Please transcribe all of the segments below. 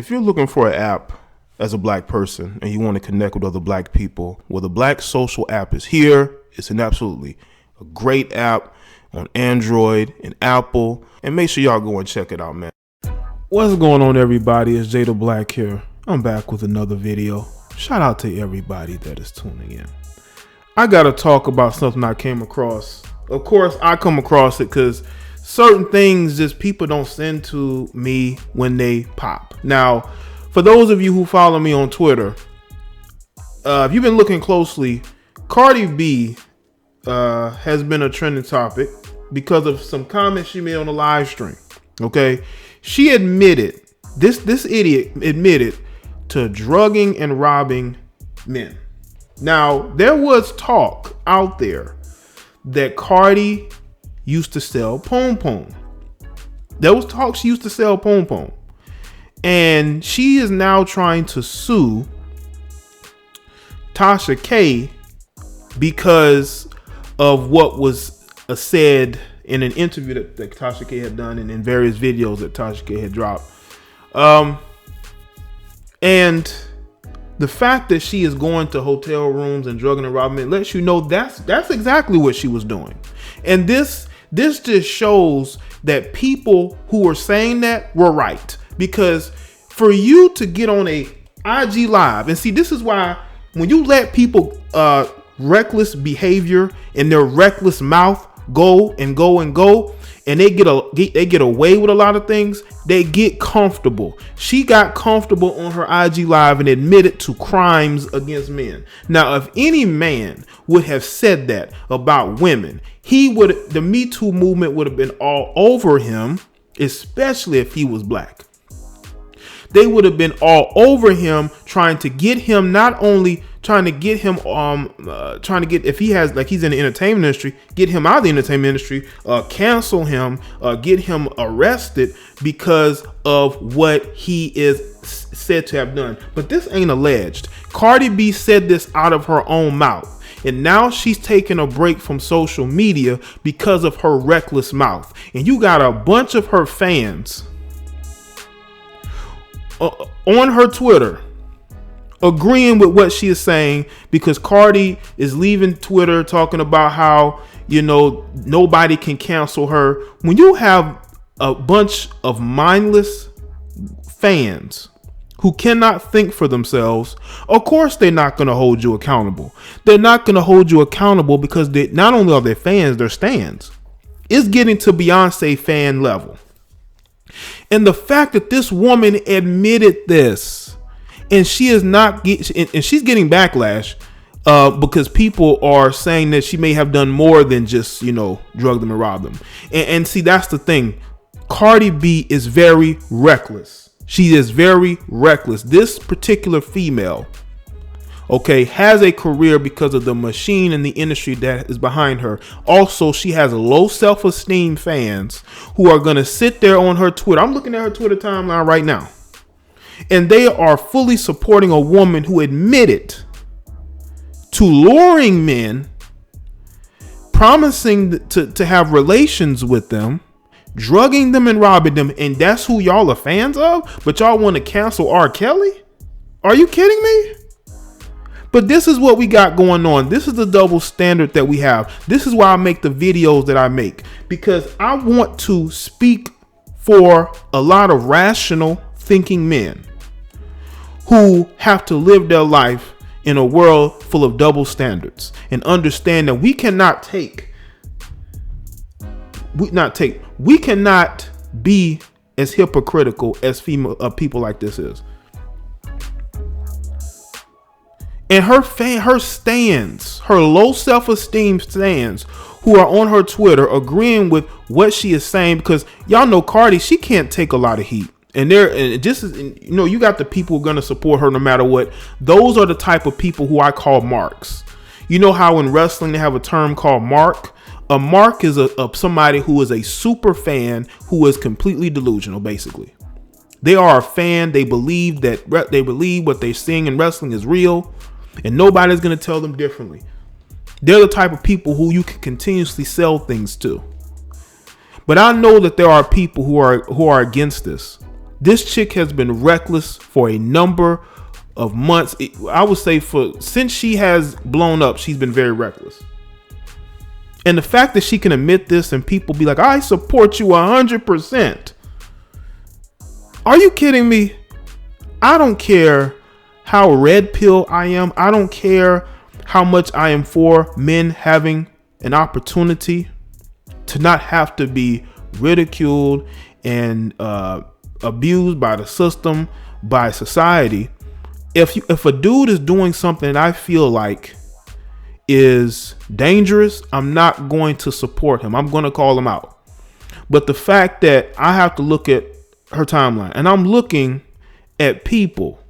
If you're looking for an app as a black person and you want to connect with other black people, well, the Black Social app is here. It's an absolutely a great app on Android and Apple. And make sure y'all go and check it out, man. What's going on, everybody? It's Jaye the Black here. I'm back with another video. Shout out to everybody that is tuning in. I got to talk about something I came across. Of course, I come across it because certain things just people don't send to me when they pop. Now, for those of you who follow me on Twitter, if you've been looking closely, Cardi B has been a trending topic because of some comments she made on the live stream. Okay, she admitted, this idiot admitted to drugging and robbing men. Now, there was talk out there that Cardi used to sell pom-pom. There was talk she used to sell pom-pom. And she is now trying to sue Tasha K because of what was said in an interview that Tasha K had done and in various videos that Tasha K had dropped. And the fact that she is going to hotel rooms and drugging and robbing lets you know that's exactly what she was doing. And this just shows that people who were saying that were right. Because for you to get on a IG live, and see, this is why when you let people reckless behavior and their reckless mouth go and go and go, and they get away with a lot of things, they get comfortable. She got comfortable on her IG live and admitted to crimes against men. Now, if any man would have said that about women, the Me Too movement would have been all over him, especially if he was black. They would have been all over him, trying to get him, not only trying to get him, if he has, like, he's in the entertainment industry, get him out of the entertainment industry, cancel him, get him arrested because of what he is said to have done. But this ain't alleged. Cardi B said this out of her own mouth. And now she's taking a break from social media because of her reckless mouth. And you got a bunch of her fans on her Twitter agreeing with what she is saying, because Cardi is leaving Twitter talking about how, you know, nobody can cancel her. When you have a bunch of mindless fans who cannot think for themselves, of course they're not going to hold you accountable. They're not going to hold you accountable because they not only are they fans, they're stans. It's getting to Beyonce fan level. And the fact that this woman admitted this, and she is not, and she's getting backlash because people are saying that she may have done more than just, you know, drug them and rob them. And see, that's the thing. Cardi B is very reckless. She is very reckless. This particular female, okay, has a career because of the machine and the industry that is behind her. Also, she has low self-esteem fans who are going to sit there on her Twitter. I'm looking at her Twitter timeline right now, and they are fully supporting a woman who admitted to luring men, promising to have relations with them, drugging them and robbing them, and that's who y'all are fans of? But y'all want to cancel R. Kelly? Are you kidding me? But this is what we got going on. This is the double standard that we have. This is why I make the videos that I make, because I want to speak for a lot of rational thinking men who have to live their life in a world full of double standards and understand that we cannot be as hypocritical as people like this is. And her stands, her low self-esteem stands, who are on her Twitter agreeing with what she is saying, because y'all know Cardi, she can't take a lot of heat. And you got the people who are going to support her no matter what. Those are the type of people who I call marks. You know how in wrestling they have a term called mark? A mark is somebody who is a super fan who is completely delusional, basically. They are a fan. They believe what they're seeing in wrestling is real, and nobody's going to tell them differently. They're the type of people who you can continuously sell things to. But I know that there are people who are against this. This chick has been reckless for a number of months. I would say since she has blown up, she's been very reckless. And the fact that she can admit this and people be like, I support you 100%. Are you kidding me? I don't care how red pill I am. I don't care how much I am for men having an opportunity to not have to be ridiculed and abused by the system, by society. If a dude is doing something that I feel like is dangerous, I'm not going to support him. I'm going to call him out. But the fact that I have to look at her timeline and I'm looking at people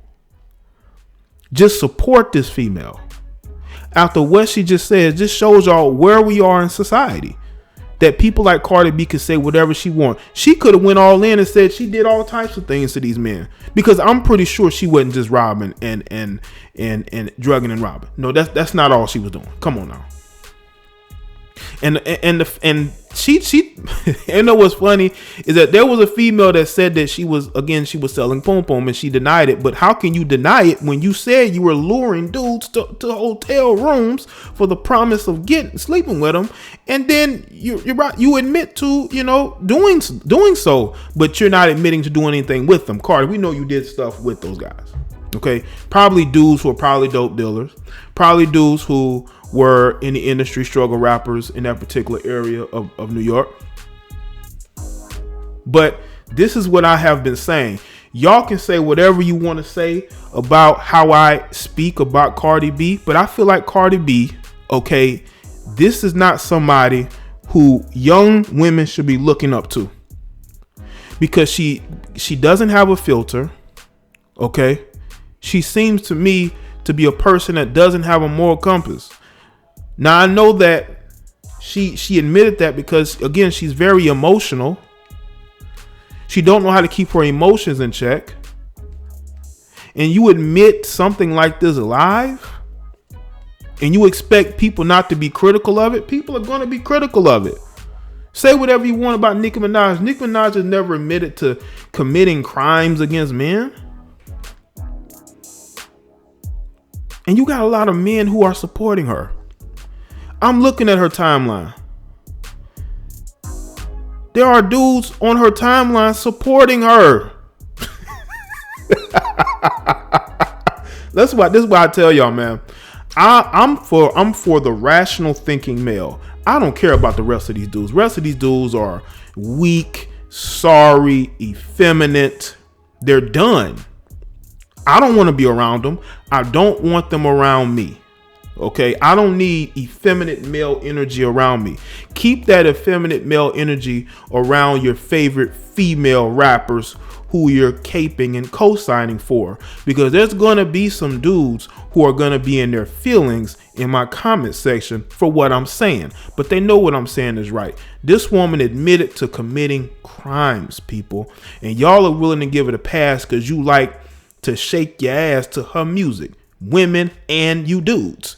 just support this female after what she just said, just shows y'all where we are in society. That people like Cardi B could say whatever she wants. She could have went all in and said she did all types of things to these men, because I'm pretty sure she wasn't just robbing and drugging and robbing. No, that's not all she was doing. Come on now. And she you know what's funny is that there was a female that said that she was selling pom pom and she denied it. But how can you deny it when you said you were luring dudes to hotel rooms for the promise of sleeping with them, and then you admit to doing so, but you're not admitting to doing anything with them. Cardi, we know you did stuff with those guys. Okay, probably dudes who are probably dope dealers, probably dudes who were in the industry, struggle rappers in that particular area of New York. But this is what I have been saying. Y'all can say whatever you want to say about how I speak about Cardi B, but I feel like Cardi B, okay, this is not somebody who young women should be looking up to, because she doesn't have a filter. Okay, she seems to me to be a person that doesn't have a moral compass. Now, I know that she admitted that because, again, she's very emotional. She don't know how to keep her emotions in check. And you admit something like this live, and you expect people not to be critical of it. People are going to be critical of it. Say whatever you want about Nicki Minaj. Nicki Minaj has never admitted to committing crimes against men. And you got a lot of men who are supporting her. I'm looking at her timeline. There are dudes on her timeline supporting her. This is why I tell y'all, man. I'm for the rational thinking male. I don't care about the rest of these dudes. The rest of these dudes are weak, sorry, effeminate. They're done. I don't want to be around them. I don't want them around me. Okay, I don't need effeminate male energy around me. Keep that effeminate male energy around your favorite female rappers who you're caping and co-signing for, because there's going to be some dudes who are going to be in their feelings in my comment section for what I'm saying, but they know what I'm saying is right. This woman admitted to committing crimes, people, and y'all are willing to give it a pass because you like to shake your ass to her music. Women and you dudes.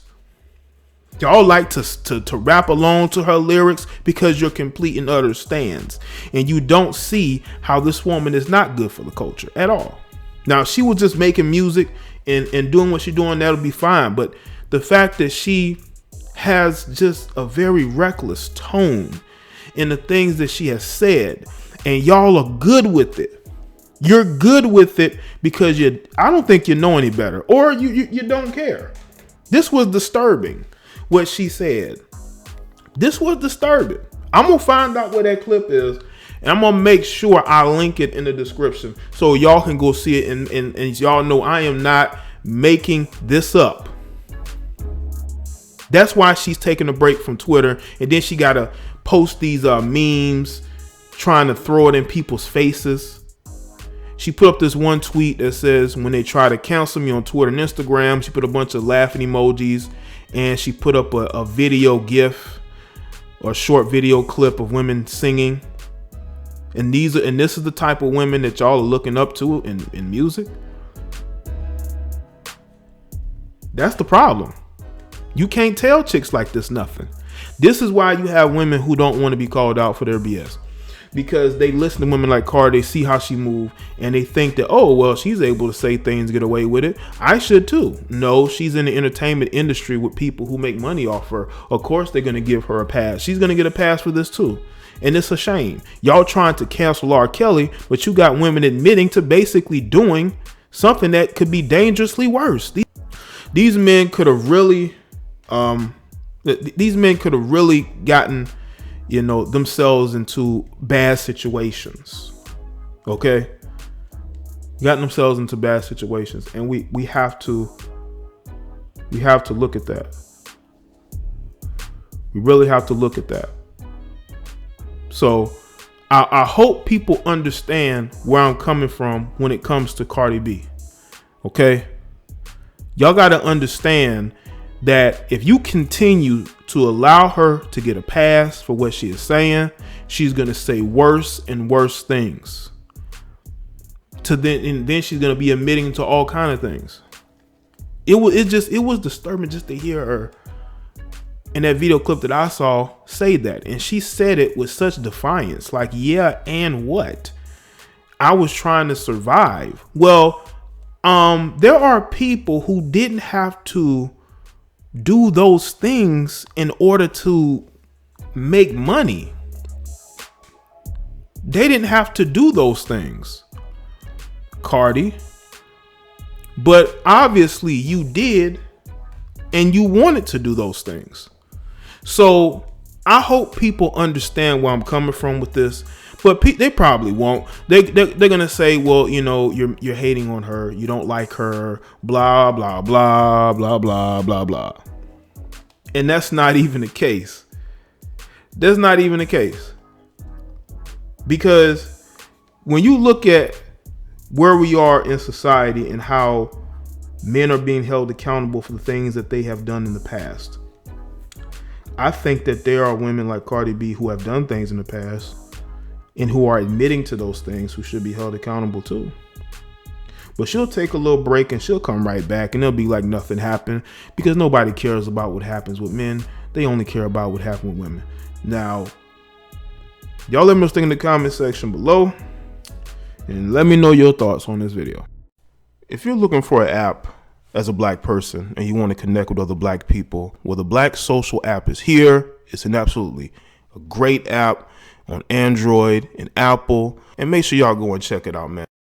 Y'all like to rap along to her lyrics because you're complete and utter stands. And you don't see how this woman is not good for the culture at all. Now, if she was just making music and doing what she's doing, that'll be fine. But the fact that she has just a very reckless tone in the things that she has said, and y'all are good with it. You're good with it because I don't think you know any better, or you don't care. This was disturbing. What she said. This was disturbing. I'm going to find out where that clip is, and I'm going to make sure I link it in the description so y'all can go see it. And y'all know I am not making this up. That's why she's taking a break from Twitter. And then she got to post these memes trying to throw it in people's faces. She put up this one tweet that says, when they try to cancel me on Twitter and Instagram, she put a bunch of laughing emojis. And she put up a video gif or a short video clip of women singing. And this is the type of women that y'all are looking up to in music. That's the problem. You can't tell chicks like this nothing. This is why you have women who don't want to be called out for their BS. because they listen to women like Cardi, they see how she move, and they think that, oh, well, she's able to say things, get away with it. I should too. No, she's in the entertainment industry with people who make money off her. Of course, they're going to give her a pass. She's going to get a pass for this too. And it's a shame. Y'all trying to cancel R. Kelly, but you got women admitting to basically doing something that could be dangerously worse. These men could have really, gotten, themselves into bad situations. Okay, gotten themselves into bad situations, and we have to look at that. We really have to look at that. So I hope people understand where I'm coming from when it comes to Cardi B. Okay, y'all got to understand that if you continue to allow her to get a pass for what she is saying, she's going to say worse and worse things. And then she's going to be admitting to all kind of things. It was disturbing just to hear her in that video clip that I saw say that. And she said it with such defiance, like, yeah, and what? I was trying to survive. Well, there are people who didn't have to do those things in order to make money. They didn't have to do those things, Cardi. But obviously you did, and you wanted to do those things. So I hope people understand where I'm coming from with this. But they probably won't. They're gonna say, well, you're hating on her. You don't like her. Blah blah blah blah blah blah blah. And that's not even the case. That's not even the case. Because when you look at where we are in society and how men are being held accountable for the things that they have done in the past, I think that there are women like Cardi B who have done things in the past and who are admitting to those things who should be held accountable too. But she'll take a little break and she'll come right back, and it'll be like nothing happened, because nobody cares about what happens with men. They only care about what happened with women. Now, y'all let me know in the comment section below and let me know your thoughts on this video. If you're looking for an app as a black person and you want to connect with other black people, well, the Black Social app is here. It's an absolutely a great app on Android and Apple, and make sure y'all go and check it out, man.